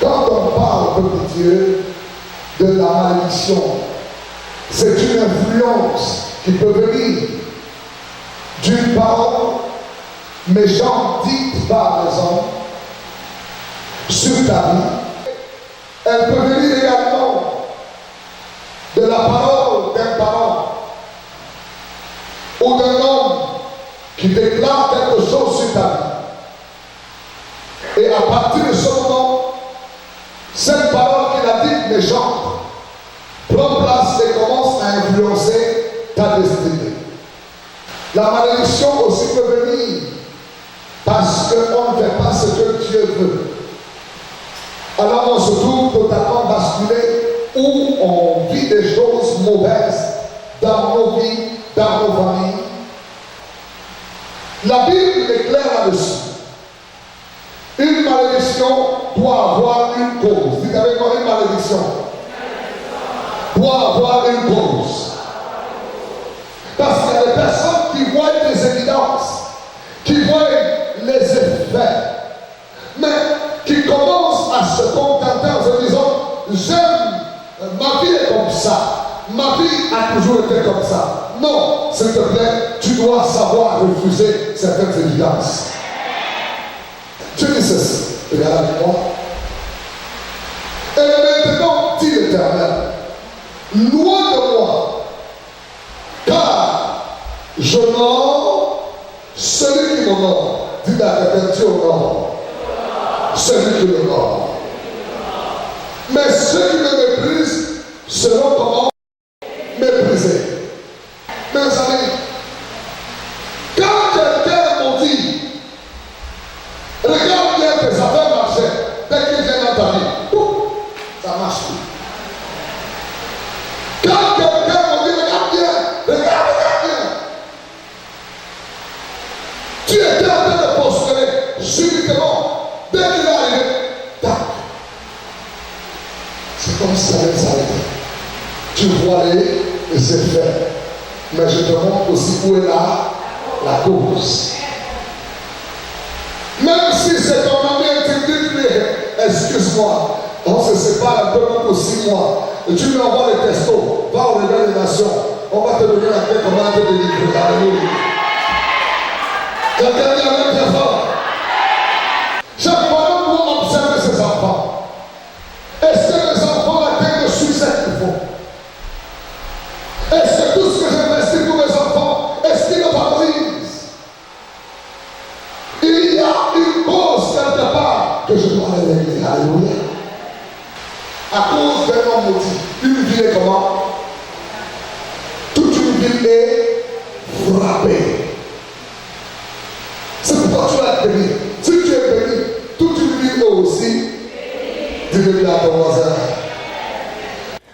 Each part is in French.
Quand on parle, petit Dieu, de la malédiction, c'est une influence qui peut venir d'une parole méchante dite par les hommes sur ta vie. Elle peut venir également de la parole d'un parent ou d'un homme qui déclare quelque chose sur ta vie. Et à partir de ce moment, cette parole qu'il a dite méchante prend place et commence à influencer ta destinée. La malédiction aussi peut venir parce qu'on ne fait pas ce que Dieu veut. Alors on se trouve totalement basculé où on vit des choses mauvaises dans nos vies, dans nos familles. La Bible est claire là-dessus. Une malédiction doit avoir une cause. Dites avec moi, une malédiction doit avoir une cause. Parce qu'il y a des personnes qui voient des évidences, qui voient les effets, mais qui commencent à se contenter en se disant, j'aime, ma vie est comme ça, ma vie a toujours été comme ça. Non, s'il te plaît, tu dois savoir refuser certaines évidences. Tu dis ceci, regarde avec moi. Et maintenant, dit l'Éternel, loin de moi, car je honore celui qui m'honore. Dis à quelqu'un, tu honores celui qui m'honore. Mais ceux qui me méprisent seront comment? Méprisés. Mes amis, quand quelqu'un m'a dit, regarde bien tes affaires marcher, dès qu'il vient dans ta vie, ça marche plus. Quand quelqu'un m'a dit, regarde bien, regarde bien, tu étais en train de postuler subitement, dès qu'il est arrivé, tac. C'est comme si ça allait s'arrêter. Tu vois les effets. Mais je te montre aussi où est la cause. Même si c'est ton ami intime, excuse-moi, on se sépare un peu pour 6 mois. Et tu lui envoies les textos, va au réveil des nations. On va te donner la tête, comment te délivrer. Alléluia. Quelqu'un dit avec très fort. Chaque parent doit observer ses enfants. Est-ce que les enfants atteignent le succès qu'il faut? Est-ce que tout ce que j'investis pour mes enfants, est-ce qu'ils le favorisent? Il y a une cause quelque part que je dois aller régler. Alléluia. À cause d'un homme maudit, une ville est comment? Toute une ville est frappée. C'est pourquoi tu vas être béni. Si tu es béni, toute une ville est aussi. Dis-le à ton voisin.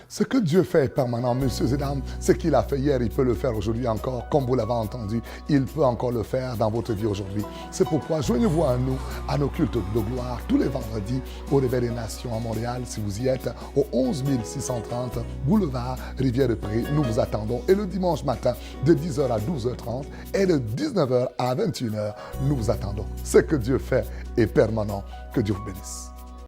Ce que Dieu fait est permanent, messieurs et dames. Ce qu'il a fait hier, il peut le faire aujourd'hui encore. Comme vous l'avez entendu, il peut encore le faire dans votre vie aujourd'hui. C'est pourquoi joignez-vous à nous, à nos cultes de gloire, tous les vendredis au Réveil des Nations à Montréal. Si vous y êtes, au 11 630 boulevard Rivière-de-Pré, nous vous attendons. Et le dimanche matin, de 10h à 12h30 et de 19h à 21h, nous vous attendons. Ce que Dieu fait est permanent. Que Dieu vous bénisse.